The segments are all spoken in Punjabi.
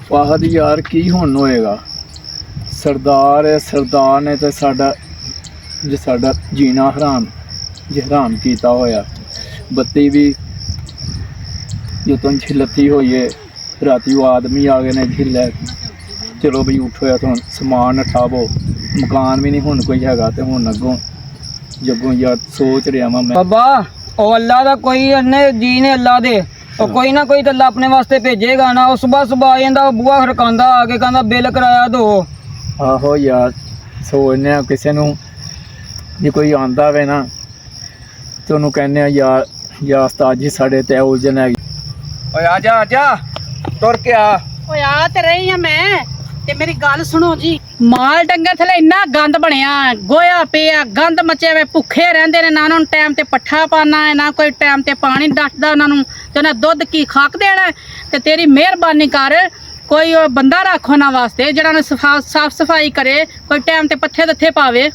ਫਹਦ ਯਾਰ ਕੀ ਹੁਣ ਹੋਏਗਾ। ਸਰਦਾਰ ਹੈ, ਸਰਦਾਰ ਨੇ ਤੇ ਸਾਡਾ ਜੀਣਾ ਹਰਾਮ ਕੀਤਾ ਹੋਇਆ। ਬੱਤੀ ਵੀ ਜਦੋਂ ਛਿਲਤੀ ਹੋਈ ਹੈ, ਰਾਤੀ ਉਹ आदमी आ गए ने झिल्लै। चलो बई उठो या तो समान उठावो, मकान भी नहीं हुण कोई हैगा ते हुण अगों जगों यार सोच रहा मैं बाबा ओ अल्लाह दा कोई अन्ने जी ने अल्लाह दे ओ कोई ना कोई तो अल्लाह अपने वास्ते भेजेगा ना। ओ सुबह सुबह आ जांदा, बूहा खड़कांदा, आके कहंदा बिल कराया दो। आहो यार सोचने किसी नूं जे कोई आंदा वे ना ते ओनूं कहने यार उस्ताद जी साडे ते उलझन हैगी। ओए आजा तुर के आ। ओए आ ते रही हां मैं ते मेरी गल सुनो जी। माल डंगर थले इन्ना गंद बनया, गोया पिया, गंद मचे वे, भुखे रहंदे ने, ना उन्हां नूं टाइम ते पट्ठा पाना है, ना कोई टाइम ते पानी डसदा उन्हां नूं, ते उन्हां दुध की खाक देना। ते तेरी मेहरबानी कर कोई बंदा रख उन्हां वास्ते जेड़ा उन्हें साफ सफाई करे, कोई टाइम ते पत्थे दत्थे पावे।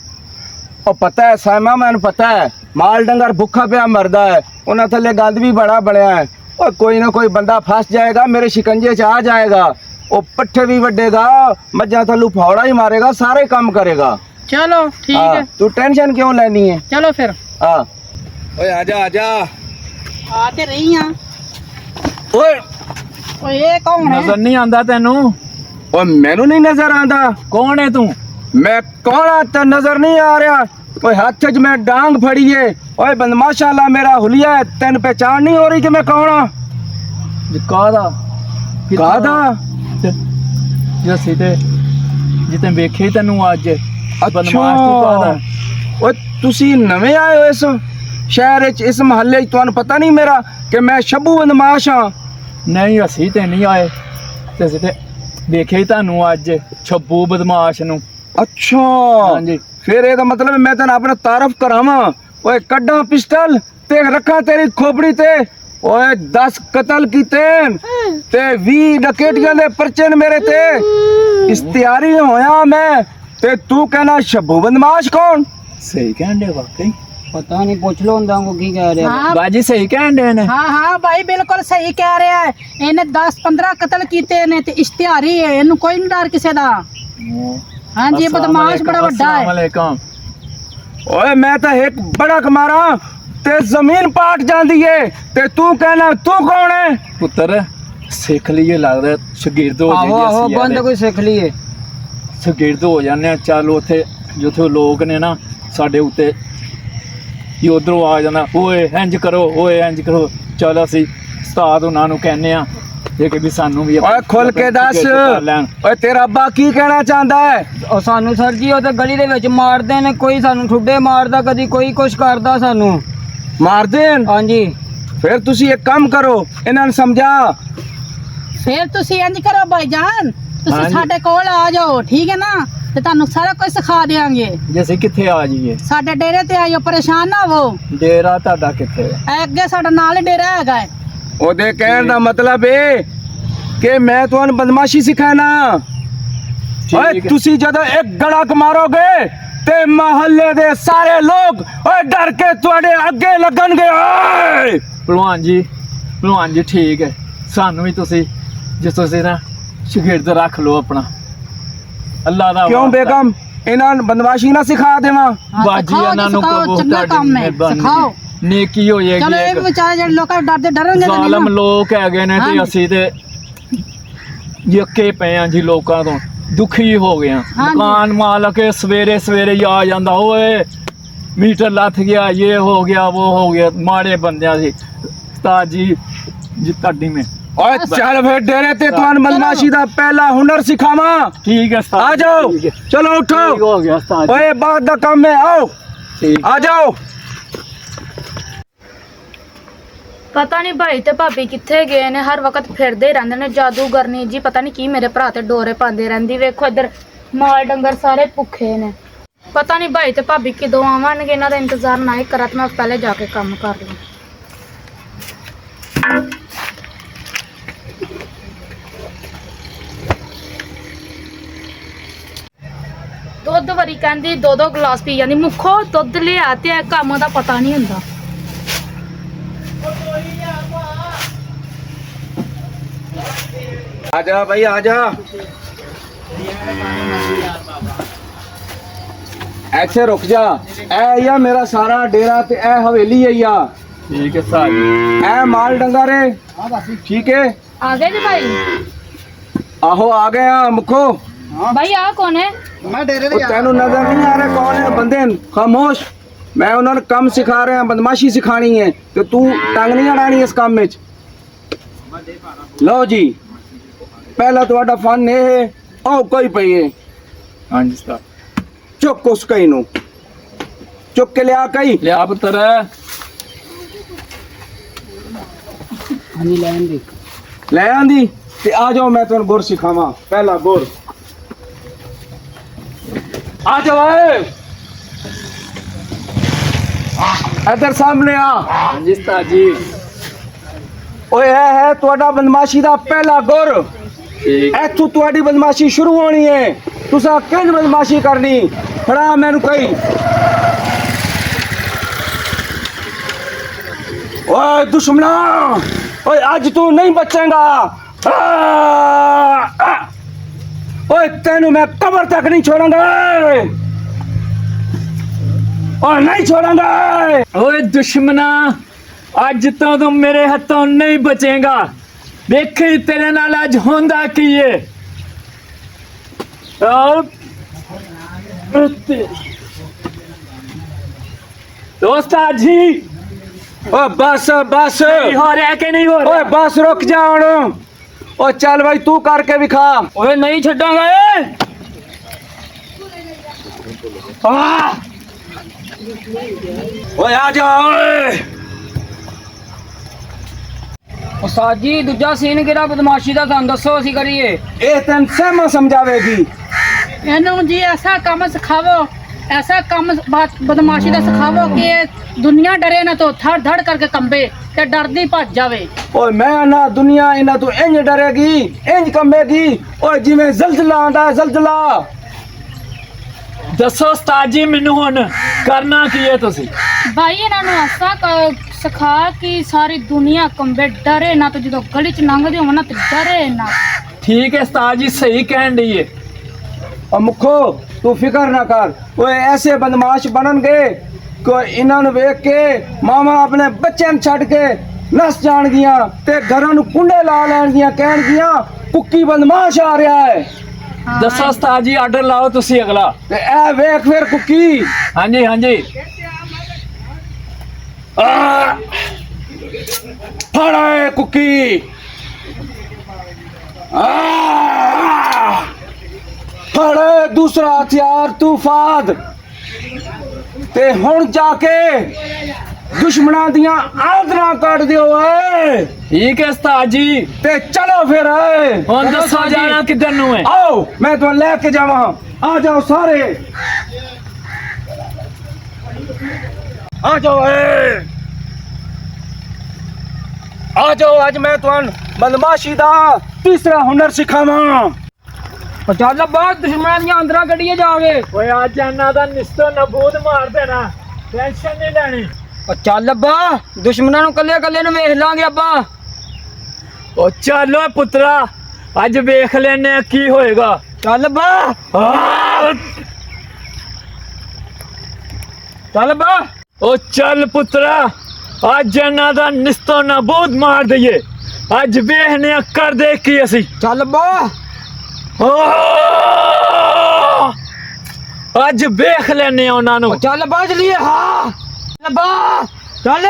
ओ पता है साइमा, मैनू पता है माल डंगर भुखा पिया मरदा है, उन्हां थले गंद भी बड़ा बनया है। और कोई ना कोई बंदा फंस जाएगा, मेरे शिकंजे च आ जाएगा, वो पट्ठे भी वड्डेगा, मज्जा थल्लू फौड़ा ही मारेगा, सारे काम करेगा। चलो ठीक है, तू टेंशन क्यों लेनी है। चलो फिर ओए आजा आ ते रही हां। ओए ओए ये कौन है? नजर नहीं आंदा तेनू? ओ मैनू नहीं नजर आंदा। कौन है तू? मैं कौन आता नजर नहीं आ रहा। ओए हाथ च मैं डांग फड़ी है। ओए बदमाशा ला मेरा हुलिया है, तेन पहचान नहीं हो रही कि मैं कौन हाँ। कादा जसी ते जिते वेखे तेनू अज बदमाश तू कादा। ओए तुसी नवे आए हो इस शहर च, इस महल्ले च, तुहानू पता नहीं मेरा कि मैं शब्बू बदमाश हाँ। नहीं असी ते नहीं आए, ते असी ते वेखे ही तानू अज छब्बू बदमाश नू। अच्छा हाँ जी, फिर ये मतलब मैं तेन अपना तारफ करावा। ओए कड्डा पिस्टल ते रखा तेरी खोपड़ी ते। ओए 10 कतल कीते ते 20 डकैतियां दे पर्चे ने मेरे ते। इश्तियारी होया मैं ते तू कहना शब्बू बदमाश कौन। सही कहन दे वाकई। पता नहीं, पूछ लो उन्हां को की कह रहे हैं। हाँ बाजी सही कहन दे ने। हाँ हाँ भाई बिल्कुल सही कह रहा है। इन्हें 10-15 कतल कीते ने ते इश्तिहारी है, इन्हू कोई नहीं डर किसी दा। हाँ जी, बदमाश बड़ा वड्डा है। अस्सलामुअलैकुम। ओए मैं तो एक बड़ा कमारा ते जमीन पाट जांदी है ते तू कहना तू कौन है। पुत्र सिख लिए लगदा शगिर्द हो आहो आहो बंद कोई सिख लिए शगिर्द हो जाने। चल उथे जिथे लोग ने ना साडे उत्ते उधरों आ जाना, ओए इंज करो, ओए इंज करो। चल असी उस्ताद उन्हां नूं कहने आ कि भी सानू भी ओए खुल के दस। ओए तेरा अब्बा की कहना चाहता है। और सानू सर जी वो गली दे विच मारदे ने, कोई सानू ठुड्डे मारदा, कदी कोई कुछ करदा सानू मार देन। हाँ जी, फिर तुसी एक काम करो, इन्हां नूं समझा। फिर तुसी इंज करो भाईजान, तुसी हाँ जी। साडे कोल आ जाओ, ठीक है ना, ते तुहानू सारा कुछ सिखा देंगे। जैसे किथे आ जाइए साडे डेरे ते आइयो, परेशान ना हो। डेरा तुहाडा किथे है? ए अगे साडा नाल ही डेरा हैगा है। ओदे कहण दा मतलब है कि मैं तुहानू बदमाशी सिखाना। ओए ठीक है। तुसी जदों एक गड़क मारोगे ते महल्ले दे सारे लोग ओए डर के तुहाडे अगे लगणगे। ओए भलवान जी ठीक है, सानू भी तुसी जिस तुसी ना शगिर्द रख लो अपना। अल्लाह दा क्यों वास्ता। बेगम इन्हां नूं बदमाशी ना सिखा देवां। हाँ, बाजी सिखाओ इन्हां जी, नूं सिखाओ, कबूल चंगा तुहाडी काम है, मेहरबानी। सिखाओ। नेकी हो चलो जाएगी। ये बेचारे जेह्ड़े लोग डरदे डरनगे ते ਜ਼ਾਲਮ लोग हैगे ने ते हाँ जी। ਅਸੀਂ ਤੇ ਯੱਕੇ ਪਏ ਆ ਜੀ ਲੋਕਾਂ ਤੋਂ, ਦੁਖੀ ਹੋ ਗਏ ਆ। हाँ जी। ਮਕਾਨ ਮਾਲਕ ਸਵੇਰੇ ਸਵੇਰੇ ਹੀ ਆ ਜਾਂਦਾ, ਓਏ ਮੀਟਰ ਲੱਥ ਗਿਆ, ਇਹ ਹੋ ਗਿਆ, ਉਹ ਹੋ ਗਿਆ। ਮਾੜੇ ਬੰਦਿਆਂ ਸੀ ਉਸਤਾਦ ਜੀ ਤੁਹਾਡੀ में ओए चल फिर डेरे ते तुहानू बदमाशी दा पहला हुनर सिखावां। ठीक है उस्ताद, आ जाओ, ठीक है। चलो उठो। ठीक हो गया उस्ताद जी। ओए बात दा काम है, आओ ठीक। आ जाओ। ਪਤਾ ਨਹੀਂ ਭਾਈ ਤੇ ਭਾਬੀ ਕਿੱਥੇ ਗਏ ਨੇ, ਹਰ ਵਕਤ ਫਿਰਦੇ ਹੀ ਰਹਿੰਦੇ ਨੇ ਜਾਦੂਗਰਨੀ ਜੀ। ਪਤਾ ਨਹੀਂ ਕੀ ਮੇਰੇ ਭਰਾ ਤੇ ਡੋਰੇ ਪਾਉਂਦੇ ਰਹਿੰਦੀ। ਵੇਖੋ ਇੱਧਰ ਮਾਲ ਡੰਗਰ ਸਾਰੇ ਭੁੱਖੇ ਨੇ। ਪਤਾ ਨਹੀਂ ਭਾਈ ਤੇ ਭਾਬੀ ਕਦੋਂ ਆਵਾਂਗੇ, ਇਹਨਾਂ ਦਾ ਇੰਤਜ਼ਾਰ ਨਾ ਹੀ ਕਰਾਂ ਤੇ ਮੈਂ ਪਹਿਲੇ ਜਾ ਕੇ ਕੰਮ ਕਰ ਲਵਾਂ। ਦੁੱਧ ਵਾਰੀ ਕਹਿੰਦੀ 2-2 ਗਲਾਸ ਪੀ ਜਾਂਦੀ। ਮੁੱਖੋ ਦੁੱਧ ਲਿਆ ਤੇ ਇਹ ਕੰਮ ਦਾ ਪਤਾ ਨਹੀਂ ਹੁੰਦਾ। आजा भाई आजा ऐसे रुक जा ए या मेरा सारा डेरा ते ए हवेली है या ठीक है साहब ए माल डंगा रे ठीक है आ गए जी भाई? आहो आ गए हैं मुखो भाई आ कौन है? तेनू नजर नहीं आ रहा कौन है बंदे खामोश मैं उन्होंने कम सिखा रहे हैं बदमाशी सिखानी है तो तू टंग नहीं अड़ानी इस काम में लो जी पहला तो फन ये है आओ कोई पई है हाँ जी साहब चुक उस कई नु चुक के लिया कई लिया पुत्र ले आंदी ते आ जाओ मैं तुम गुर सिखावा पहला गुर आ जाओ इधर सामने आ हाँ जी उस्ताद जी ओए है ਤੁਹਾਡਾ ਬਦਮਾਸ਼ੀ ਦਾ ਪਹਿਲਾ ਗੁਰ ठीक ਇੱਥੋਂ ਤੁਹਾਡੀ ਬਦਮਾਸ਼ੀ ਸ਼ੁਰੂ ਹੋਣੀ ਹੈ ਤੁਸੀਂ ਕਿੰਜ ਬਦਮਾਸ਼ੀ ਕਰਨੀ ਫੜਾ ਮੈਨੂੰ ਕਹੀ ਓਏ ਦੁਸ਼ਮਣਾ ਓਏ ਅੱਜ ਤੂੰ ਨਹੀਂ ਬਚੇਗਾ ਓਏ ਤੈਨੂੰ ਮੈਂ ਕਬਰ ਤੱਕ ਨਹੀਂ ਛੋੜਾਂਗਾ ਓਏ ਨਹੀਂ ਛੋੜਾਂਗਾ ओए दुश्मना ਅੱਜ ਤੋਂ ਤੂੰ ਮੇਰੇ ਹੱਥੋਂ ਨਹੀਂ ਬਚੇਗਾ ਵੇਖੀ ਤੇਰੇ ਨਾਲ ਅੱਜ ਹੁੰਦਾ ਕੀ ਏ ਦੋਸਤਾ ਜੀ ਓ ਬਸ ਬਸ ਕੀ ਹੋ ਰਿਹਾ ਕਿ ਨਹੀਂ ਹੋ ਓਏ ਰਿਹਾ ਬਸ ਰੁਕ ਜਾ ਹੁਣ ਓ ਚੱਲ ਬਾਈ ਤੂੰ ਕਰਕੇ ਵਿਖਾ ਓਏ ਨਹੀਂ ਛੱਡਾਂਗਾ ਏ ਆ ਓਏ ਆ ਜਾ ਓਏ ਉਸਤਾਦ ਜੀ ਦੂਜਾ ਸੀਨ ਕਿਹੜਾ ਬਦਮਾਸ਼ੀ ਦਾ ਤੁਹਾਨੂੰ ਦੱਸੋ ਅਸੀਂ ਕਰੀਏ ਇਹ ਤੈਨੂੰ ਸਹਿਮਾ ਸਮਝਾਵੇਗੀ ਇਹਨੂੰ ਜੀ ਐਸਾ ਕੰਮ ਸਿਖਾਵੋ ਐਸਾ ਕੰਮ ਬਦਮਾਸ਼ੀ ਦਾ ਸਿਖਾਵੋ ਕਿ ਇਹ ਦੁਨੀਆ ਡਰੇ ਨਾ ਤੋਂ ਧੜ ਧੜ ਕਰਕੇ ਕੰਬੇ ਤੇ ਡਰਦੀ ਭੱਜ ਜਾਵੇ ਓਏ ਮੈਂ ਨਾ ਦੁਨੀਆ ਇਹਨਾਂ ਤੋਂ ਇੰਜ ਡਰੇਗੀ ਇੰਜ ਕੰਬੇਗੀ ਓਏ ਜਿਵੇਂ ਜ਼ਲਜ਼ਲਾ ਆਂਦਾ ਹੈ ਜ਼ਲਜ਼ਲਾ ਦੱਸੋ ਉਸਤਾਦ ਜੀ ਮੈਨੂੰ ਹੁਣ ਕਰਨਾ ਕੀ ਹੈ ਤੁਸੀਂ ਭਾਈ ਇਹਨਾਂ ਨੂੰ ਐਸਾ ਸਿਖਾ ਕਿ ਸਾਰੀ ਦੁਨੀਆ ਕੰਬੇ ਡਰੇ ਨਾ ਤੇ ਜਦੋਂ ਗਲੀ ਚ ਲੰਘਦੇ ਹੋਣ ਨਾ ਤੇ ਡਰੇ ਨਾ ਠੀਕ ਹੈ ਉਸਤਾਦ ਜੀ ਸਹੀ ਕਹਿਣ ਡਈ ਏ ਓ ਮੁਖੋ ਤੂੰ ਫਿਕਰ ਨਾ ਕਰ ਓਏ ਐਸੇ ਬਦਮਾਸ਼ ਬਣਨਗੇ ਕਿ ਇਹਨਾਂ ਨੂੰ ਵੇਖ ਕੇ ਮਾਵਾਂ ਆਪਣੇ ਬੱਚਿਆਂ ਨੂੰ ਛੱਡ ਕੇ ਨਸ ਜਾਣਗੀਆਂ ਤੇ ਘਰਾਂ ਨੂੰ ਕੁੰਡੇ ਲਾ ਲੈਣਗੀਆਂ ਕਹਿਣਗੀਆਂ ਕੁੱਕੀ ਬਦਮਾਸ਼ ਆ ਰਿਹਾ ਹੈ ਦੱਸੋ ਉਸਤਾਦ ਜੀ ਆਰਡਰ ਲਾਓ ਤੁਸੀਂ ਅਗਲਾ ਤੇ ਇਹ ਵੇਖ ਫਿਰ ਕੁੱਕੀ ਹਾਂਜੀ ਹਾਂਜੀ ਆ ਫੜਾ ਕੁੱਕੀ ਆ ਫੜਾ ਦੂਸਰਾ ਹਥਿਆਰ ਤੂਫਾਨ ਤੇ ਹੁਣ ਜਾ ਕੇ ਦੁਸ਼ਮਣਾਂ ਦੀਆਂ ਆਦਰਾਂ ਕੱਢ ਦਿਓ ਓਏ ਠੀਕ ਹੈ ਉਸਤਾਦ ਜੀ ਤੇ ਚਲੋ ਫਿਰ ਓਏ ਹੁਣ ਦੱਸੋ ਜਾਣਾ ਕਿੱਧਰ ਨੂੰ ਹੈ ਆਓ ਮੈਂ ਤੁਹਾਨੂੰ ਲੈ ਕੇ ਜਾਵਾਂ ਆ ਜਾਓ ਸਾਰੇ ਆ ਜਾਓ ਏ ਆ ਜਾਓ ਅੱਜ ਮੈਂ ਤੁਹਾਨੂੰ ਬਦਮਾਸ਼ੀ ਦਾ ਤੀਸਰਾ ਹੁਨਰ ਸਿਖਾਵਾਂ ਉਹ ਚੱਲ ਬਾਹਰ ਦੁਸ਼ਮਣਾਂ ਦੀਆਂ ਅੰਦਰਾਂ ਕੱਢੀਏ ਜਾਵੇ ਓਏ ਅੱਜ ਇਹਨਾਂ ਦਾ ਨਿਸਤੋ ਨਬੂਦ ਮਾਰ ਦੇਣਾ ਟੈਨਸ਼ਨ ਨਹੀਂ ਲੈਣੀ ਉਹ ਚੱਲ ਅੱਬਾ ਦੁਸ਼ਮਣਾਂ ਨੂੰ ਕੱਲੇ ਕੱਲੇ ਨੂੰ ਵੇਖ ਲਾਂਗੇ ਅੱਬਾ ਓ ਚੱਲ ਓਏ ਪੁੱਤਰਾ ਅੱਜ ਵੇਖ ਲੈਨੇ ਆ ਕੀ ਹੋਏਗਾ ਚੱਲ ਅੱਬਾ ਚੱਲ ਅੱਬਾ ਓ ਚੱਲ ਪੁੱਤਰਾ ਅੱਜ ਇਹਨਾਂ ਦਾ ਨਿਸਤੋ ਨਬੂਦ ਮਾਰ ਦਈਏ ਅੱਜ ਵੇਖਨੇ ਆ ਕਰਦੇ ਕੀ ਅਸੀਂ ਚੱਲ ਅੱਬਾ ਅੱਜ ਵੇਖ ਲੈਨੇ ਆ ਉਹਨਾਂ ਨੂੰ ਚੱਲ ਅੱਬਾ ਚਲੀਏ ਹਾਂ ਚੱਲ ਅੱਬਾ ਚੱਲ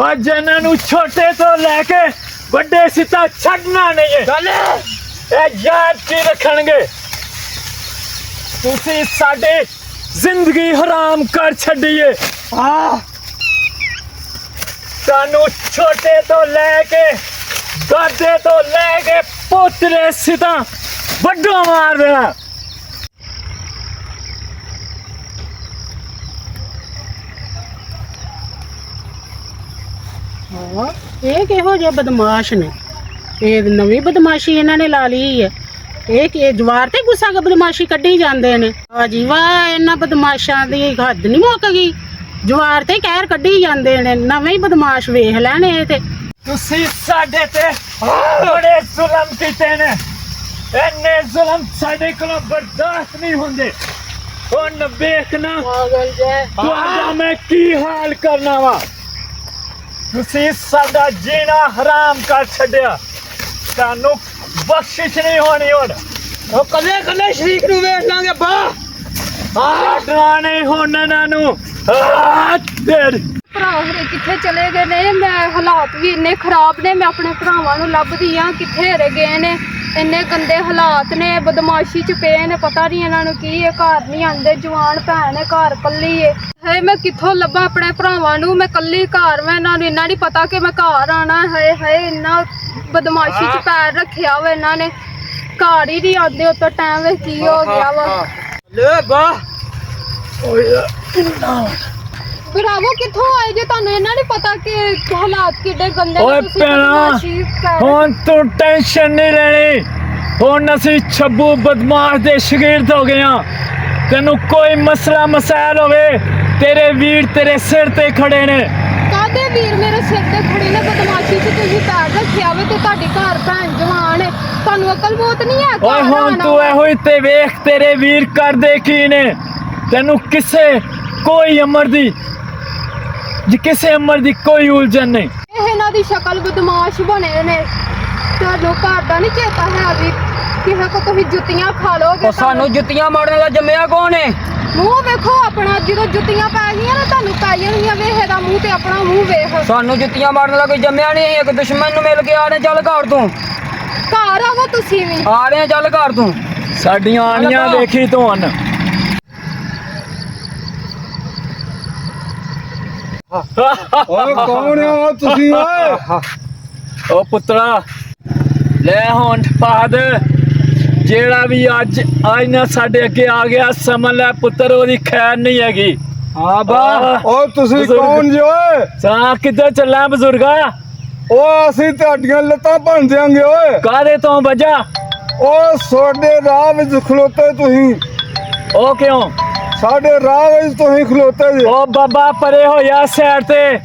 ਅੱਜ ਇਹਨਾਂ ਨੂੰ ਛੋਟੇ ਤੋਂ ਲੈ ਕੇ ਵੱਡੇ ਸਿੱਧਾ ਛੱਡਣਾ ਨਹੀਂ ਹੈ ਚੱਲ ਇਹ ਯਾਦ ਕੀ ਰੱਖਣਗੇ ਤੁਸੀਂ ਸਾਡੀ ਜ਼ਿੰਦਗੀ ਹਰਾਮ ਕਰ ਛੱਡੀਏ ਸਾਨੂੰ ਛੋਟੇ ਤੋਂ ਲੈ ਕੇ ਦਾਦੇ ਤੋਂ ਲੈ ਕੇ ਪੋਤਰੇ ਸਿੱਧਾ ਵੱਡੋ ਮਾਰ ਦੇਣਾ ਇਹ ਕਿਹੋ ਜਿਹੇ ਬਦਮਾਸ਼ ਨੇ ਇਹ ਨਵੀਂ ਬਦਮਾਸ਼ੀ ਇਹਨਾਂ ਨੇ ਲਾ ਲਈ ਹੈ ਇਹ ਕਿ ਜਵਾਰ ਤੇ ਗੁੱਸਾ ਕੇ ਬਦਮਾਸ਼ੀ ਕੱਢੀ ਜਾਂਦੇ ਨੇ ਆ ਜੀ ਵਾਹ ਇਹਨਾਂ ਬਦਮਾਸ਼ਾਂ ਦੀ ਹੱਦ ਨਹੀਂ ਮੁੱਕ ਗਈ ਜਵਾਰ ਤੇ ਕਹਿਰ ਕੱਢੀ ਜਾਂਦੇ ਨੇ, ਨਵੇਂ ਹੀ ਬਦਮਾਸ਼ ਵੇਖ ਲੈਣੇ ਇਹ ਤੇ। ਤੁਸੀਂ ਸਾਡੇ ਤੇ ਬੜੇ ਜ਼ੁਲਮ ਕੀਤੇ ਨੇ, ਇੰਨੇ ਜ਼ੁਲਮ ਸਾਡੇ ਕੋਲੋਂ ਬਰਦਾਸ਼ਤ ਨਹੀਂ ਹੁੰਦੇ। ਹੁਣ ਵੇਖਣਾ ਤੁਹਾਡਾ ਮੈਂ ਕੀ ਹਾਲ ਕਰਨਾ ਵਾ। ਤੁਸੀਂ ਸਾਡਾ ਜੀਣਾ ਹਰਾਮ ਕਰ ਛੱਡਿਆ, ਤੁਹਾਨੂੰ ਬਖਸ਼ਿਸ਼ ਨਹੀਂ ਹੋਣੀ। ਹੁਣ ਉਹ ਕੱਲੇ ਕੱਲੇ ਸ਼ਰੀਕ ਨੂੰ ਵੇਖ ਲਾਂਗੇ ਬਾ। ਛੱਡਣਾ ਨਹੀਂ ਹੁਣ ਇਹਨਾਂ ਨੂੰ। ਤੇਰੀ ਭਰਾ ਹੋਰੇ ਕਿੱਥੇ ਚਲੇ ਗਏ ਨੇ? ਮੈਂ ਹਾਲਾਤ ਵੀ ਇੰਨੇ ਖਰਾਬ ਨੇ, ਮੈਂ ਆਪਣੇ ਭਰਾਵਾਂ ਨੂੰ ਲੱਭਦੀ ਆ ਕਿੱਥੇ ਰਹਿ ਗਏ ਨੇ। ਇੰਨੇ ਗੰਦੇ ਹਾਲਾਤ ਨੇ, ਬਦਮਾਸ਼ੀ ਚ ਪਏ ਨੇ, ਪਤਾ ਨਹੀਂ ਇਹਨਾਂ ਨੂੰ ਕੀ ਹੈ। ਘਰ ਨਹੀਂ ਆਉਂਦੇ, ਜਵਾਨ ਭੈਣ ਹੈ ਘਰ ਕੱਲੀ ਏ। ਹੈ ਮੈਂ ਕਿੱਥੋਂ ਲੱਭਾਂ ਆਪਣੇ ਭਰਾਵਾਂ ਨੂੰ? ਮੈਂ ਕੱਲੀ ਘਰ ਮੈਂ, ਇਹਨਾਂ ਨੂੰ ਇੰਨਾ ਨਹੀਂ ਪਤਾ ਕਿ ਮੈਂ ਘਰ ਆਣਾ। ਹਾਏ ਹਾਏ ਇੰਨਾ ਬਦਮਾਸ਼ੀ ਚ ਪੈਰ ਰੱਖਿਆ ਵਾ ਇਹਨਾਂ ਨੇ, ਘਰ ਹੀ ਨਹੀਂ ਆਉਂਦੇ। ਉਤੋਂ ਟਾਈਮ ਵੇ ਕੀ ਹੋ ਗਿਆ ਵਾ। ਲੈ ਬਾ ਭਰਾਵੋ ਕਿੱਥੋਂ ਆਏ ਜੇ? ਤੁਹਾਨੂੰ ਇਹਨਾਂ ਨਹੀਂ ਪਤਾ ਕਿ ਹਾਲਾਤ ਕਿੱਡੇ ਗੰਦੇ ਓਏ ਨੇ? ਤੁਸੀਂ ਭੈਣਾ, ਬਦਮਾਸ਼ੀ ਕਰ ਹੁਣ ਤੂੰ ਟੈਨਸ਼ਨ ਨਹੀਂ ਲੈਣੀ। ਹੁਣ ਅਸੀਂ ਛੱਬੂ ਬਦਮਾਸ਼ ਦੇ ਸ਼ਗਿਰਦ ਹੋ ਗਏ ਹਾਂ। ਤੈਨੂੰ ਕੋਈ ਮਸਲਾ ਮਸਾਇਲ ਹੋਵੇ, ਤੇਰੇ ਵੀਰ ਤੇਰੇ ਸਿਰ ਤੇ ਖੜੇ ਨੇ। ਕਾਹਦੇ ਵੀਰ ਮੇਰੇ ਸਿਰ ਤੇ ਖੜੇ ਨੇ? ਬਦਮਾਸ਼ੀ 'ਚ ਤੁਸੀਂ ਪੈਰ ਰੱਖਿਆ ਵੇ ਤੇ ਤੁਹਾਡੀ ਘਰ ਭੈਣ ਜਵਾਨ ਹੈ, ਤੁਹਾਨੂੰ ਅਕਲ ਬਹੁਤ ਨਹੀਂ ਹੈ। ਓਏ ਹੁਣ ਤੂੰ ਇਹੋ ਹੀ ਤੇ ਵੇਖ ਤੇਰੇ ਵੀਰ ਕਰਦੇ ਕੀ ਨੇ। ਤੈਨੂੰ ਕਿਸੇ ਕੋਈ ਅਮਰ ਦੀ ਕਿਸੇ ਅਮਰ ਦੀ ਕੋਈ ਉਲਝਣ ਨਹੀਂ। ਇਹ ਇਹਨਾਂ ਦੀ ਸ਼ਕਲ ਬਦਮਾਸ਼ ਬਣੇ ਨੇ, ਤੁਹਾਨੂੰ ਘਰ ਦਾ ਨਹੀਂ ਚੇਤਾ ਹੈ ਵੀ ਕਿਸੇ ਕੋ ਤੁਸੀਂ ਜੁੱਤੀਆਂ ਖਾ ਲੋਗੇ। ਉਹ ਸਾਨੂੰ ਜੁੱਤੀਆਂ ਮਾਰਨ ਵਾਲਾ ਜੰਮਿਆ ਕੌਣ ਹੈ? ਮੂੰਹ ਵੇਖੋ ਆਪਣਾ, ਜਦੋਂ ਜੁੱਤੀਆਂ ਪੈ ਗਈਆਂ ਨਾ ਤੁਹਾਨੂੰ ਪੈ ਜਾਣਗੀਆਂ। ਵੇਖ ਇਹਦਾ ਮੂੰਹ ਤੇ ਆਪਣਾ ਮੂੰਹ ਵੇਖ। ਸਾਨੂੰ ਜੁੱਤੀਆਂ ਮਾਰਨ ਵਾਲਾ ਕੋਈ ਜੰਮਿਆ ਨਹੀਂ। ਇੱਕ ਦੁਸ਼ਮਣ ਨੂੰ ਮਿਲ ਕੇ ਆ ਰਹੇ, ਚੱਲ ਘਰ ਤੂੰ। ਘਰ ਆਵੋ ਤੁਸੀਂ ਵੀ। ਆ ਰਹੇ, ਚੱਲ ਘਰ ਤੂੰ। ਸਾਡੀਆਂ ਆਣੀਆਂ ਵੇਖੀ ਤੂੰ ਹਨ। ਓਏ ਕੌਣ ਹੋ ਤੁਸੀਂ? ਓਏ ਓ ਪੁੱਤਰਾ ਲੈ ਹੁਣ ਬਾਦ ਜਿਹੜਾ ਵੀ ਅੱਜ ਨਾ ਸਾਡੇ ਅੱਗੇ ਆ ਗਿਆ, ਸਮਝ ਲੈ ਪੁੱਤਰ ਉਹਦੀ ਖੈਰ ਨਹੀਂ ਹੈਗੀ। ਹਾਂ ਬਾ। ਓ ਤੁਸੀਂ ਬਜ਼ੁਰਗ। ਕੌਣ ਜੀ? ਓਏ ਸਾਂ ਕਿੱਧਰ ਚੱਲਾਂ ਬਜ਼ੁਰਗਾ? ਓ ਅਸੀਂ ਤੁਹਾਡੀਆਂ ਲੱਤਾਂ ਭੰਨ ਦਿਆਂਗੇ। ਓਏ ਕਾਹਦੇ ਤੋਂ ਵਜਾ? ਓ ਸਾਡੇ ਰਾਹ ਵਿੱਚ ਖਲੋਤੇ ਤੁਸੀਂ, ਉਹ ਕਿਉਂ? ਸਾਡੇ ਰਾਹ ਵਿੱਚ ਤੁਸੀਂ ਖਲੋਤੇ ਜੀ। ਉਹ ਬਾਬਾ ਪਰੇ ਹੋਇਆ ਸਾਈਡ ਤੇ।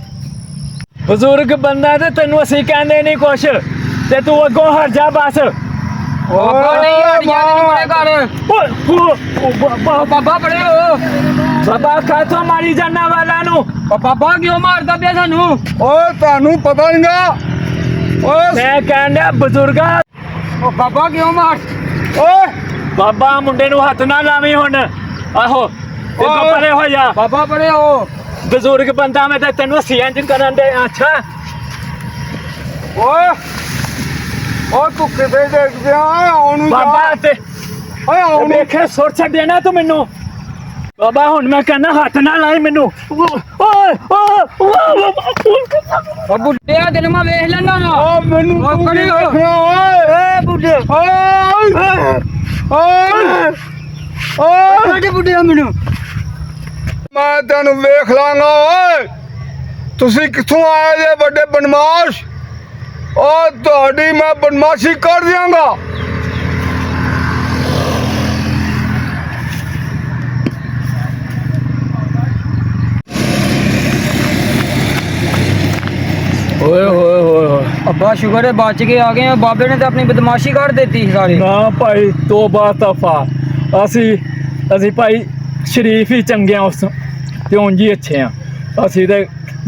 ਬਜ਼ੁਰਗ ਬੰਦਾ ਤੇ ਤੈਨੂੰ ਅਸੀਂ ਕਹਿੰਦੇ ਨਹੀਂ ਕੁਛ, ਤੇ ਤੂੰ ਅੱਗੋਂ ਹਟ ਜਾ ਬਸ। ਬਾਬਾ ਨਹੀਂ ਹਟਿਆ ਤੈਨੂੰ ਬੜੇ ਘਰ। ਬਾਬਾ ਬੜੇ ਹੋ। ਬਾਬਾ ਕਾਹਤੋਂ ਮਾਰੀ ਜਾਨਾ ਵਾਲਾ ਨੂੰ? ਉਹ ਬਾਬਾ ਕਿਉਂ ਮਾਰਦਾ ਪਿਆ ਸਾਨੂੰ? ਓਏ ਤੁਹਾਨੂੰ ਪਤਾ ਨਹੀਂਗਾ? ਓਏ ਮੈਂ ਕਹਿੰਦਾ ਬਜ਼ੁਰਗਾ, ਉਹ ਬਾਬਾ ਕਿਉਂ ਮਾਰ? ਓਏ ਬਾਬਾ ਮੁੰਡੇ ਨੂੰ ਹੱਥ ਨਾ ਲਾਵੀਂ ਹੁਣ। ਆਹੋ ਅੱਗੋਂ ਪਰੇ ਹੋ ਜਾ। ਬਾਬਾ ਬੜੇ ਹੋ। ਬਜ਼ੁਰਗ ਬੰਦਾ ਮੈਂ ਤਾਂ ਤੈਨੂੰ ਅਸੀਂ ਇੰਜ ਕਰਨ ਦੇ। ਅੱਛਾ ਓਏ ਓ ਤੂੰ ਕਿੱਥੇ ਦੇਖ ਪਿਆ? ਆਉਣ ਬਾਬਾ ਤੇ ਓਏ ਆਉਣ ਵੇਖੇ ਸੁਰ ਛੱਡਿਆ ਨਾ ਤੂੰ ਮੈਨੂੰ। ਬਾਬਾ ਹੁਣ ਮੈਂ ਕਹਿੰਦਾ ਹੱਥ ਨਾ ਲਾਈ ਮੈਨੂੰ। ਓਏ ਉਹ ਬੁੱਢਿਆ ਦਿਲ ਮਾ ਵੇਖ ਲੈਣਾ ਨਾ। ਓ ਮੈਨੂੰ ਓ ਤੂੰ ਖੜੇ ਹੋ। ਦੇਖਣਾ। ਓਏ ਏ ਬੁੱਢੇ, ਓਏ ਓਏ ਓਏ ਸਾਡੇ ਬੁੱਢਿਆ ਮੈਨੂੰ। ਮੈਂ ਤੈਨੂੰ ਵੇਖ ਲਾਂਗਾ। ਓਏ ਤੁਸੀਂ ਕਿੱਥੋਂ ਆਏ ਜੇ ਵੱਡੇ ਬਦਮਾਸ਼? ਓ ਤੁਹਾਡੀ ਮੈਂ ਬਦਮਾਸ਼ੀ ਕਰ ਦਿਆਂਗਾ। ਓਏ ਹੋਏ ਹੋਏ ਅੱਬਾ ਸ਼ੁਕਰ ਹੈ ਬਚ ਕੇ ਆ ਗਏ ਆ। ਬਾਬੇ ਨੇ ਤਾਂ ਆਪਣੀ ਬਦਮਾਸ਼ੀ ਕੱਢ ਦਿੱਤੀ ਸਾਰੇ। ਨਾ ਭਾਈ ਤੋਬਾ ਤਫਾ। ਅਸੀਂ ਭਾਈ ਸ਼ਰੀਫ ਹੀ ਚੰਗੇ ਆ ਉਸ ਤੇ ਉਂਝ ਹੀ ਅੱਛੇ ਆ। ਅਸੀਂ ਤੇ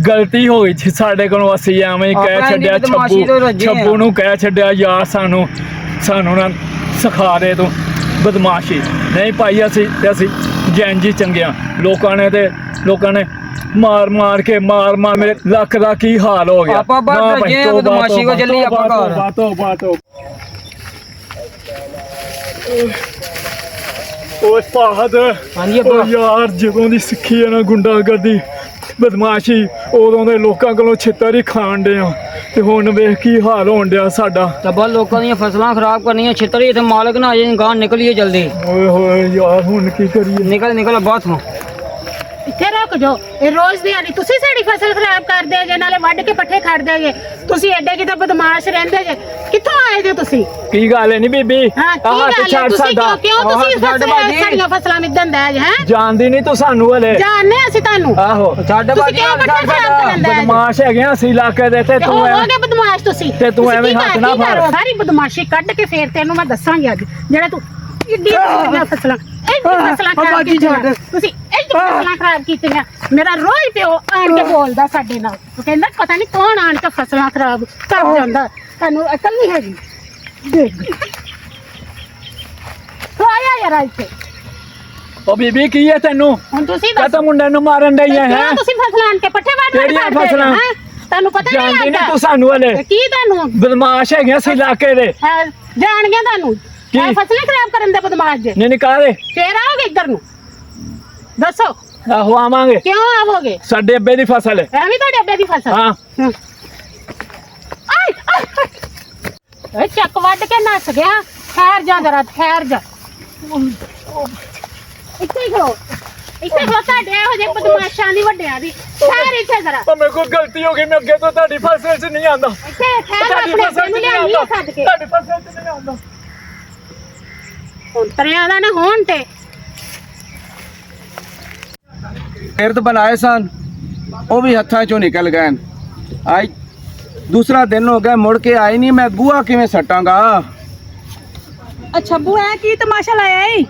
ਗਲਤੀ ਹੋ ਗਈ ਸੀ ਸਾਡੇ ਕੋਲੋਂ। ਅਸੀਂ ਐਵੇਂ ਹੀ ਕਹਿ ਆਪਣਾ ਇੰਨੀ ਛੱਡਿਆ ਬਦਮਾਸ਼ੀ ਤੋਂ ਰੱਜੇ ਆ। ਛੱਬੂ ਨੂੰ ਕਹਿ ਛੱਡਿਆ ਯਾਰ ਸਾਨੂੰ ਨਾ ਸਿਖਾ ਦੇ ਤੂੰ ਬਦਮਾਸ਼ੀ। ਨਹੀਂ ਭਾਈ ਅਸੀਂ ਜੈਨ ਜੀ ਚੰਗੇ ਆ। ਲੋਕਾਂ ਨੇ ਮਾਰ ਕੇ ਮੇਰੇ ਲੱਖ ਦਾ ਕੀ ਹਾਲ ਹੋ ਗਿਆ। ਆਪਾਂ ਬਸ ਨਾ ਭਾਈ, ਰੱਜੇ ਆ ਤੋਬਾ, ਬਦਮਾਸ਼ੀ ਕੋ ਚੱਲੀ ਆਪਾਂ ਘਰ। ਤੋਬਾ। ਓਏ ਫਾਹਦ, ਹਾਂਜੀ ਓ ਅੱਬਾ। ਯਾਰ ਜਦੋਂ ਦੀ ਸਿੱਖੀ ਹੈ ਨਾ ਗੁੰਡਾਗਰਦੀ ਬਦਮਾਸ਼ੀ, ਉਦੋਂ ਦੇ ਲੋਕਾਂ ਕੋਲੋਂ ਛਿੱਤਰ ਹੀ ਖਾਣ ਦੇ ਆ। ਤੇ ਹੁਣ ਵੇਖ ਕੀ ਹਾਲ ਹੋਣ ਡਿਆ ਸਾਡਾ। ਤੱਬਾ ਲੋਕਾਂ ਦੀਆਂ ਫਸਲਾਂ ਖਰਾਬ ਕਰਨੀਆਂ, ਛਿੱਤਰੀ ਤੇ ਮਾਲਕ ਨਾ ਆ ਜਾਏ। ਗਾਂ ਨਿਕਲੀਏ ਜਲਦੀ। ਓਏ ਹੋਏ ਯਾਰ ਹੁਣ ਕੀ ਕਰੀਏ? ਨਿਕਲ ਬਾਥੋਂ। ਇੱਥੇ ਰੁਕ ਜਾਓ, ਇਹ ਰੋਜ਼ ਦੀ ਆਣੀ ਤੁਸੀਂ ਸਾਡੀ ਫਸਲ ਖਰਾਬ ਕਰਦੇ ਜੇ ਨਾ। ਨਾਲੇ ਵੱਢ ਕੇ ਪੱਠੇ ਖੜਦੇ ਜੇ ਤੁਸੀਂ ਐਡੇ ਕਿਤੇ ਬਦਮਾਸ਼ ਰਹਿੰਦੇ ਜੇ ਕਿੱਥੋਂ ਆਏ ਜੇ ਤੁਸੀਂ ਕੀ ਗੱਲ ਨਹੀਂ ਬੀਬੀ ਹਾਂ ਕੀ ਆਹ ਤੇ ਗੱਲ ਹੈ ਛੱਡ ਤੁਸੀਂ ਸਾਡਾ ਕਿਉਂ ਤੁਸੀਂ ਸਾਡੀਆਂ ਫਸਲਾਂ ਮਿੱਦਣ ਦਾ ਹੈ ਜਾਣਦੀ ਨਹੀਂ ਤੂੰ ਸਾਨੂੰ ਹਲੇ ਜਾਣਨੇ ਅਸੀਂ ਤੁਹਾਨੂੰ ਆਹੋ ਛੱਡ ਤੁਸੀਂ ਕਿਉਂ ਪੱਠੇ ਖਰਾਬ ਕਰਨ ਦਾ ਬਦਮਾਸ਼ ਹੈਗੇ ਆ ਅਸੀਂ ਇਲਾਕੇ ਦੇ ਤੇ ਤੂੰ ਐਵੇਂ ਹੋਗੇ ਬਦਮਾਸ਼ ਤੁਸੀਂ ਤੇ ਤੂੰ ਤੁਸੀਂ ਐਵੇਂ ਕੀ ਹੱਥ ਨਾ ਕੀ ਕਰੋ? ਫੜ। ਸਾਰੀ ਬਦਮਾਸ਼ੀ ਕੱਢ ਕੇ ਫੇਰ ਤੈਨੂੰ ਮੈਂ ਦੱਸਾਂਗੀ ਅੱਜ ਜਿਹੜਾ ਤੂੰ ਇੱਡੀ ਫਸਲਾਂ ਫਸਲਾਂ ਖਰਾਬ ਕੀਤੀਆਂ ਤੁਸੀਂ ਇੱਡੀ ਫਸਲਾਂ ਖਰਾਬ ਕੀਤੀਆਂ ਮੇਰਾ ਰੋਜ਼ ਪਿਓ ਆਣ ਕੇ ਬੋਲਦਾ ਸਾਡੇ ਨਾਲ ਉਹ ਕਹਿੰਦਾ ਪਤਾ ਨਹੀਂ ਕੌਣ ਆਣ ਕੇ ਫਸਲਾਂ ਖਰਾਬ ਕਰ ਜਾਂਦਾ ਤੁਹਾਨੂੰ ਅਕਲ ਨਹੀਂ ਹੈਗੀ ਦੇਖ ਤੂੰ ਆਇਆ ਯਾਰ ਇੱਥੇ ਉਹ ਬੀਬੀ ਕੀ ਹੈ ਤੈਨੂੰ ਹੁਣ ਤੁਸੀਂ ਕਾ ਦੱਸੋ ਤਾਂ ਮੁੰਡੇ ਨੂੰ ਮਾਰਨ ਡਈ ਹੈ ਕਿਉਂ ਤੁਸੀਂ ਫਸਲਾਂ ਆਣ ਕੇ ਪੱਠੇ ਵੱਢ ਕਿਹੜੀਆਂ ਕਰਦੇ ਫਸਲਾਂ? ਹੈਂ? ਤੁਹਾਨੂੰ ਪਤਾ ਨਹੀਂ ਜਾਣਦੀ ਨਹੀਂ ਲੱਗਦਾ ਤੂੰ ਸਾਨੂੰ ਹਲੇ ਤੇ ਕੀ ਤੁਹਾਨੂੰ ਬਦਮਾਸ਼ ਹੈਗੇ ਆ ਅਸੀਂ ਇਲਾਕੇ ਦੇ ਜਾਣ ਗਿਆ ਤੁਹਾਨੂੰ ਕੀ? ਇਹ ਫਸਲਾਂ ਖਰਾਬ ਕਰਨ ਦੇ ਬਦਮਾਸ਼ ਜੇ ਨਹੀਂ ਕਾਹਦੇ ਫੇਰ ਆਓਗੇ ਇੱਧਰ ਨੂੰ ਦੱਸੋ ਆਹੋ ਆਵਾਂਗੇ ਕਿਉਂ ਆਵੋਗੇ ਸਾਡੇ ਅੱਬੇ ਦੀ ਫਸਲ ਹੈ ਐਵੇਂ ਤੁਹਾਡੇ ਅੱਬੇ ਦੀ ਫਸਲ ਹਾਂ ਆਏ ਆਏ ਏ ਚੱਕ ਵੱਢ ਕੇ ਨੱਸ ਗਿਆ ਠਹਿਰ ਜਾ ਜਰਾ ਠਹਿਰ ਜਾ ਇੱਥੇ ਹੀ ਖਲੋ ਤੁਹਾਡੇ ਇਹੋ ਜਿਹੇ ਬਦਮਾਸ਼ਾਂ ਦੀ ਵੱਡਿਆਂ ਦੀ ਠਹਿਰ ਇੱਥੇ ਜਰਾ ਉਹ ਮੇਰੇ ਕੋਲ ਗਲਤੀ ਹੋ ਗਈ ਮੈਂ ਅੱਗੇ ਤੋਂ ਤੁਹਾਡੀ ਫਸਲ 'ਚ ਨਹੀਂ ਆਂਦਾ ਇੱਥੇ ਠਹਿਰ ਆਪਣੇ ਅੱਬੇ ਨੂੰ ਲਿਆਉਣੀ ਆ ਸੱਦ ਕੇ ਤੁਹਾਡੀ ਫਸਲ 'ਚ ਨਹੀਂ ਆਂਦਾ ਹੁਣ ਤਰਿਆਂ ਦਾ ਨਾ ਹੋਣ ਤੇ ਇਰਦ ਬਣਾਏ ਸਨ ਉਹ ਵੀ ਹੱਥਾਂ ਚੋਂ ਨਿਕਲ ਗਏ ਅੱਜ ਦੂਸਰਾ ਦਿਨ ਹੋ ਗਿਆ ਮੁੜ ਕੇ ਆਏ ਨਹੀਂ ਮੈਂ ਗੂਆ ਕਿਵੇਂ ਸੱਟਾਂਗਾ ਅੱਛਾ ਬੂਆ ਕੀ ਤਮਾਸ਼ਾ ਲਾਇਆ ਏ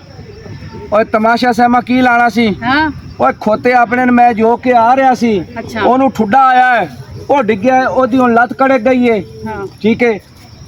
ਓਏ ਤਮਾਸ਼ਾ ਸਹਿਮਾ ਕੀ ਲਾਣਾ ਸੀ ਹਾਂ ਓਏ ਖੋਤੇ ਆਪਣੇ ਨੇ ਮੈਂ ਜੋ ਕੇ ਆ ਰਿਹਾ ਸੀ ਅੱਛਾ। ਉਹਨੂੰ ਠੁੱਡਾ ਆਇਆ ਹੈ ਉਹ ਡਿੱਗਿਆ ਹੈ, ਉਹਦੀ ਹੁਣ ਲੱਤ ਕੜਕ ਗਈ ਏ ਹਾਂ ਠੀਕ ਹੈ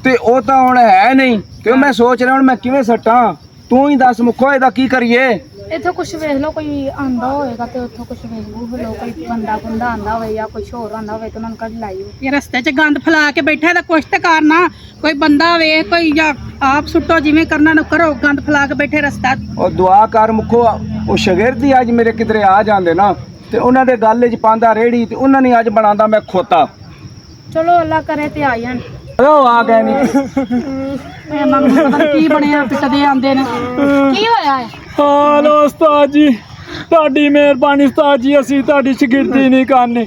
ਤੇ ਉਹ ਤਾਂ ਹੁਣ ਹੈ ਨਹੀਂ ਤੇ ਮੈਂ ਸੋਚ ਰਿਹਾ ਹੁਣ ਮੈਂ ਕਿਵੇਂ ਸੱਟਾਂ ਤੂੰ ਹੀ ਦੱਸ ਮੁੱਖੋ ਇਹਦਾ ਕੀ ਕਰੀਏ ਇੱਥੋਂ ਕੁਝ ਵੇਖ ਲਓ ਕੋਈ ਆਂਦਾ ਹੋਏਗਾ ਤੇ ਉੱਥੋਂ ਕੁਝ ਵੇਖ ਲਓ ਕੋਈ ਬੰਦਾ ਬੰਦਾ ਆਂਦਾ ਹੋਵੇ ਜਾਂ ਕੋਈ ਹੋਰ ਆਂਦਾ ਹੋਵੇ ਤੇ ਉਹਨਾਂ ਨੂੰ ਕੱਢ ਲਾਈਓ ਇਹ ਰਸਤੇ 'ਚ ਗੰਦ ਫੈਲਾ ਕੇ ਬੈਠਾ ਤਾਂ ਕੁਛ ਤੇ ਕਰਨਾ ਕੋਈ ਬੰਦਾ ਵੇ ਕੋਈ ਜਾਂ ਆਪ ਸੁੱਟੋ ਜਿਵੇਂ ਕਰਨਾ ਨੂੰ ਕਰੋ ਗੰਦ ਫੈਲਾ ਕੇ ਬੈਠੇ ਰਸਤਾ ਉਹ ਦੁਆ ਕਰ ਮੁੱਖੋ ਉਹ ਸ਼ਗਿਰਦੀ ਅੱਜ ਮੇਰੇ ਕਿਧਰੇ ਆ ਜਾਂਦੇ ਨਾ ਤੇ ਉਹਨਾਂ ਦੇ ਗੱਲ 'ਚ ਪਾਉਂਦਾ ਰੇੜੀ ਤੇ ਉਹਨਾਂ ਨੇ ਅੱਜ ਬਣਾਉਂਦਾ ਮੈਂ ਖੋਤਾ ਚਲੋ ਅੱਲਾ ਕਰੇ ਤੇ ਆ ਜਾਣ ਉਹ ਆ ਗਏ ਨਹੀਂ ਇਹਨਾਂ ਨੂੰ ਪਤਾ ਨੀ ਕੀ ਬਣਿਆ ਪਿੱਟਦੇ ਆਂਦੇ ਨੇ ਕੀ ਹੋਇਆ ਹੈ ਹਾਲੋ ਉਸਤਾਦ ਜੀ ਤੁਹਾਡੀ ਮਿਹਰਬਾਨੀ ਉਸਤਾਦ ਜੀ ਅਸੀਂ ਤੁਹਾਡੀ ਸ਼ਾਗਿਰਦੀ ਨਹੀਂ ਕਰਨੀ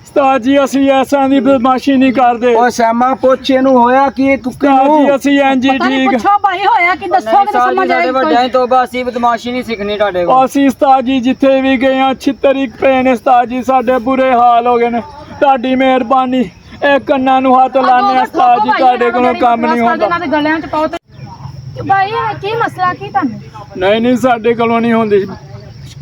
ਉਸਤਾਦ ਜੀ ਅਸੀਂ ਐਸਾਂ ਦੀ ਬਦਮਾਸ਼ੀ ਨਹੀਂ ਕਰਦੇ ਓਏ ਸੈਮਾ ਪੁੱਛ ਇਹਨੂੰ ਹੋਇਆ ਕੀ ਕੁੱਕੇ ਉਸਤਾਦ ਜੀ ਨੂੰ ਅਸੀਂ ਇੰਜੀ ਪਤਾ ਨੀ ਠੀਕ ਪੁੱਛੋ ਭਾਈ ਹੋਇਆ ਕਿ ਦੱਸੋਗੇ ਤਾਂ ਸਮਝ ਆਏਗੀ ਵੱਡਿਆਂ ਦੀ ਤੋਬਾ ਅਸੀਂ ਬਦਮਾਸ਼ੀ ਨਹੀਂ ਸਿੱਖਣੀ ਤੁਹਾਡੇ ਕੋਲ ਅਸੀਂ ਉਸਤਾਦ ਜੀ ਜਿੱਥੇ ਵੀ ਗਏ ਆ ਛਿੱਤਰ ਇੱਕ ਪਏ ਨੇ ਉਸਤਾਦ ਜੀ ਸਾਡੇ ਬੁਰੇ ਹਾਲ ਹੋ ਗਏ ਨੇ ਤੁਹਾਡੀ ਮਿਹਰਬਾਨੀ ਇਹ ਕੰਨਾਂ ਨੂੰ ਹੱਥ ਲਾਣੇ ਆ ਉਸਤਾਦ ਜੀ ਤੁਹਾਡੇ ਕੋਲੋਂ ਕੰਮ ਨਹੀਂ ਹੁੰਦਾ ਇਹਨਾਂ ਦੇ ਗਲਿਆਂ 'ਚ ਪਾਓ ਤੇ ਭਾਈ ਕੀ ਮਸਲਾ ਕੀ ਤੁਹਾਨੂੰ ਨਹੀਂ ਸਾਡੇ ਕੋਲੋਂ ਨਹੀਂ ਹੁੰਦੀ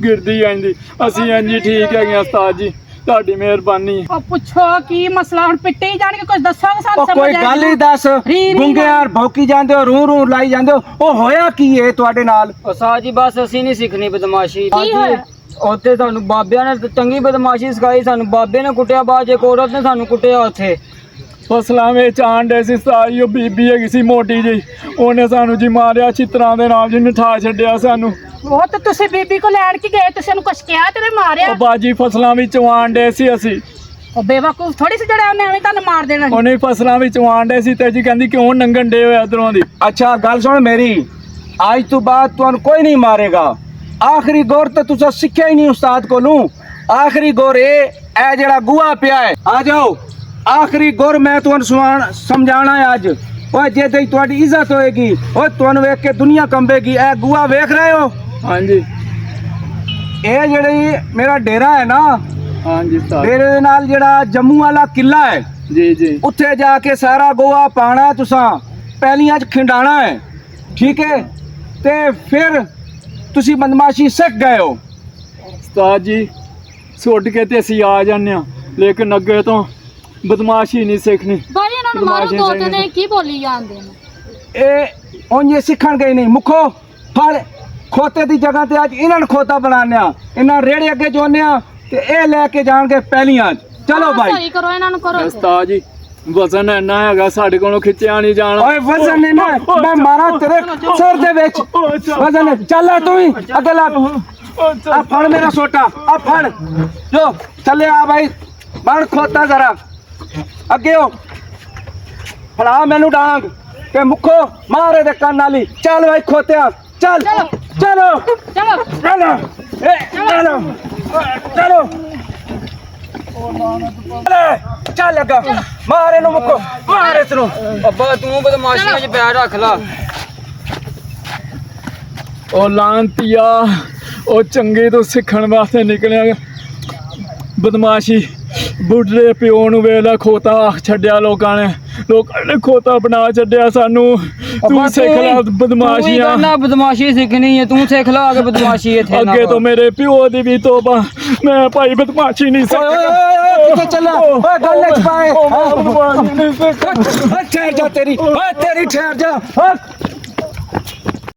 ਗਿਰਦੀ ਆਂਦੀ ਅਸੀਂ ਇੰਜੀ ਠੀਕ ਹੈਗੇ ਆ ਉਸਤਾਦ ਜੀ ਤੁਹਾਡੀ ਮਿਹਰਬਾਨੀ ਉਹ ਪੁੱਛੋ ਕੀ ਮਸਲਾ ਹੁਣ ਪਿੱਟੇ ਹੀ ਜਾਣਗੇ ਕੁਝ ਦੱਸੋਗੇ ਸਾਨੂੰ ਉਹ ਸਮਝ ਕੋਈ ਗੱਲ ਹੀ ਦੱਸ ਰੀ ਗੁੰਗੇ ਯਾਰ ਭੌਂਕੀ ਜਾਂਦੇ ਹੋ ਰੂ ਰੂ ਲਾਈ ਜਾਂਦੇ ਹੋ ਉਹ ਹੋਇਆ ਕੀ ਏ ਤੁਹਾਡੇ ਨਾਲ ਉਸਤਾਦ ਜੀ ਬਸ ਅਸੀਂ ਨਹੀਂ ਸਿੱਖਣੀ ਬਦਮਾਸ਼ੀ ਕੀ ਹੋਇਆ ਉੱਥੇ ਸਾਨੂੰ ਬਾਬਿਆਂ ਨੇ ਚੰਗੀ ਬਦਮਾਸ਼ੀ ਸਿਖਾਈ ਸਾਨੂੰ ਬਾਬੇ ਨੇ ਕੁੱਟਿਆ ਬਾਅਦ ਇੱਕ ਔਰਤ ਨੇ ਸਾਨੂੰ ਕੁੱਟਿਆ ਉੱਥੇ ਫਸਲਾਂ ਵਿੱਚ ਆਂਡੇ ਸੀ ਸਾਰੀ ਉਹ ਬੀਬੀ ਹੈਗੀ ਸੀ ਮੋਟੀ ਜਿਹੀ ਉਹਨੇ ਸਾਨੂੰ ਜੀ ਮਾਰਿਆ ਚਿੱਤਰਾਂ ਦੇ ਨਾਲ ਜੀ ਨਿਠਾ ਛੱਡਿਆ ਸਾਨੂੰ ਉਹ ਤਾਂ ਤੁਸੀਂ ਬੀਬੀ ਕੋ ਲੈਣ ਕੇ ਗਏ ਤੁਸੀਂ ਉਹਨੂੰ ਕੁਛ ਕਿਹਾ ਤੇ ਮਾਰਿਆ ਉਹ ਬਾਜੀ ਫਸਲਾਂ ਵਿੱਚੋਂ ਆਂਡੇ ਸੀ ਅਸੀਂ ਉਹ ਬੇਵਕੂਫ ਥੋੜੀ ਸੀ ਜਿਹੜਾ ਉਹਨੇ ਐਵੇਂ ਤੁਹਾਨੂੰ ਮਾਰ ਦੇਣਾ ਸੀ। ਉਹਨੇ ਫਸਲਾਂ ਵਿੱਚੋਂ ਆਂਡੇ ਸੀ ਤੇ ਜੀ ਕਹਿੰਦੀ ਕਿਉਂ ਨੰਗਣ ਡੇ ਹੋਇਆ ਉਧਰੋਂ ਦੀ ਅੱਛਾ ਗੱਲ ਸੁਣ ਮੇਰੀ ਅੱਜ ਤੋਂ ਬਾਅਦ ਤੁਹਾਨੂੰ ਕੋਈ ਨਹੀਂ ਮਾਰੇਗਾ ਆਖਰੀ ਗੌਰ ਤਾਂ ਤੁਸੀਂ ਸਿੱਖਿਆ ਹੀ ਨਹੀਂ ਉਸਤਾਦ ਕੋਲੋਂ ਆਖਰੀ ਗੌਰ ਇਹ ਜਿਹੜਾ ਗੂਆ ਪਿਆ ਹੈ ਆ ਜਾਓ ਆਖਰੀ ਗੌਰ ਮੈਂ ਤੁਹਾਨੂੰ ਸਮਝਾਣਾ ਹੈ ਅੱਜ ਓਏ ਜੇ ਤੇ ਤੁਹਾਡੀ ਇੱਜ਼ਤ ਹੋਏਗੀ ਓਏ ਤੁਹਾਨੂੰ ਵੇਖ ਕੇ ਦੁਨੀਆ ਕੰਬੇਗੀ ਇਹ ਗੂਆ ਵੇਖ ਰਹੇ ਹੋ ਹਾਂਜੀ ਇਹ ਜਿਹੜੀ ਮੇਰਾ ਡੇਰਾ ਹੈ ਨਾ ਹਾਂਜੀ ਉਸਤਾਦ ਡੇਰੇ ਦੇ ਨਾਲ ਜਿਹੜਾ ਜੰਮੂ ਵਾਲਾ ਕਿਲਾ ਹੈ ਜੀ ਜੀ ਉੱਥੇ ਜਾ ਕੇ ਸਾਰਾ ਗੋਆ ਪਾਣਾ ਤੁਸਾਂ ਪਹਿਲੀਆਂ 'ਚ ਖਿੰਡਾਣਾ ਹੈ ਠੀਕ ਹੈ ਤੇ ਫਿਰ ਤੁਸੀਂ ਬਦਮਾਸ਼ੀ ਸਿੱਖ ਗਏ ਹੋ ਉਸਤਾਦ ਜੀ ਸੁੱਟ ਕੇ ਤੇ ਅਸੀਂ ਆ ਜਾਂਦੇ ਆ ਲੇਕਿਨ ਅੱਗੇ ਤੋਂ ਬਦਮਾਸ਼ੀ ਨਹੀਂ ਸਿੱਖਣੀ ਭਾਈ ਇਹਨਾਂ ਨੂੰ ਮਾਰੋ ਦੋ ਤੇ ਨੇ ਕੀ ਬੋਲੀ ਜਾਂਦੇ ਨੇ ਇਹ ਉਂਝ ਸਿੱਖਣ ਗਏ ਨਹੀਂ ਮੁੱਖੋ ਫੜ ਖੋਤੇ ਦੀ ਜਗ੍ਹਾ ਤੇ ਅੱਜ ਇਹਨਾਂ ਨੂੰ ਖੋਤਾ ਬਣਾਉਂਦੇ ਇਹਨਾਂ ਰੇੜੇ ਅੱਗੇ ਜੋਨੇ ਆ ਤੇ ਇਹ ਲੈ ਕੇ ਜਾਣਗੇ ਪਹਿਲੀਆਂ 'ਚ ਚਲੋ ਭਾਈ ਸਹੀ ਕਰੋ ਇਹਨਾਂ ਨੂੰ ਕਰੋ ਉਸਤਾਦ ਜੀ ਵਜ਼ਨ ਇੰਨਾ ਹੈਗਾ ਸਾਡੇ ਕੋਲੋਂ ਖਿੱਚਿਆ ਨਹੀਂ ਜਾਣਾ ਓਏ ਵਜ਼ਨ ਨੇ ਨਾ ਮੈਂ ਮਾਰਾਂ ਤੇਰੇ ਸਿਰ ਦੇ ਵਿੱਚ ਵਜ਼ਨ ਚੱਲ ਆ ਤੂੰ ਹੀ ਅੱਗੇ ਲਾ ਆ ਫੜ ਮੇਰਾ ਸੋਟਾ ਆ ਫੜ ਜੋ ਥੱਲੇ ਆ ਭਾਈ ਬਣ ਖੋਤਾ ਜ਼ਰਾ ਅੱਗੇ ਹੋ ਫੜਾ ਮੈਨੂੰ ਡਾਂਗ ਤੇ ਮੁੱਖੋ ਮਾਰੇ ਦੇ ਕੰਨ ਵਾਲੀ ਚੱਲ ਭਾਈ ਖੋਤਿਆ ਚੱਲ ਚਲੋ ਚਲੋ ਚਲੋ ਚਲੋ ਚਲੋ ਚੱਲ ਲੱਗਾ ਮਾਰ ਇਹਨੂੰ ਮੁੱਕੋ ਮਾਰ ਇਸ ਨੂੰ ਅੱਬਾ ਤੂੰ ਬਦਮਾਸ਼ੀਆਂ 'ਚ ਪੈਰ ਰੱਖ ਲਾ। ਉਹ ਲਾਂਤੀਆ ਉਹ ਚੰਗੇ ਤੋਂ ਸਿੱਖਣ ਵਾਸਤੇ ਨਿਕਲਿਆ ਬਦਮਾਸ਼ੀ ਬੁੱਢੇ ਪਿਓ ਨੂੰ ਵੇਲਾ ਖੋਤਾ ਛੱਡਿਆ ਲੋਕਾਂ ਨੇ ਖੋਤਾ ਬਣਾ ਛੱਡਿਆ ਸਾਨੂੰ। ਤੂੰ ਸਿੱਖ ਲੈ ਬਦਮਾਸ਼ੀਆਂ। ਨਾ ਬਦਮਾਸ਼ੀ ਸਿੱਖਣੀ ਹੈ, ਤੂੰ ਸਿੱਖ ਲਾ ਕੇ ਬਦਮਾਸ਼ੀ ਇੱਥੇ ਨਾ ਅੱਗੇ ਤੋਂ ਮੇਰੇ ਪਿਓ ਦੀ ਵੀ ਤੋਬਾ, ਮੈਂ ਭਾਈ ਬਦਮਾਸ਼ੀ ਨਹੀਂ ਓਏ ਕਿੱਥੇ ਚੱਲਾ ਓਏ ਗੱਲ ਚ ਪਾਏ ਬਦਮਾਸ਼ੀ ਨਹੀਂ ਸਿੱਖ। ਠਹਿਰ ਜਾ ਤੇਰੀ ਓਏ ਤੇਰੀ ਠਹਿਰ ਜਾ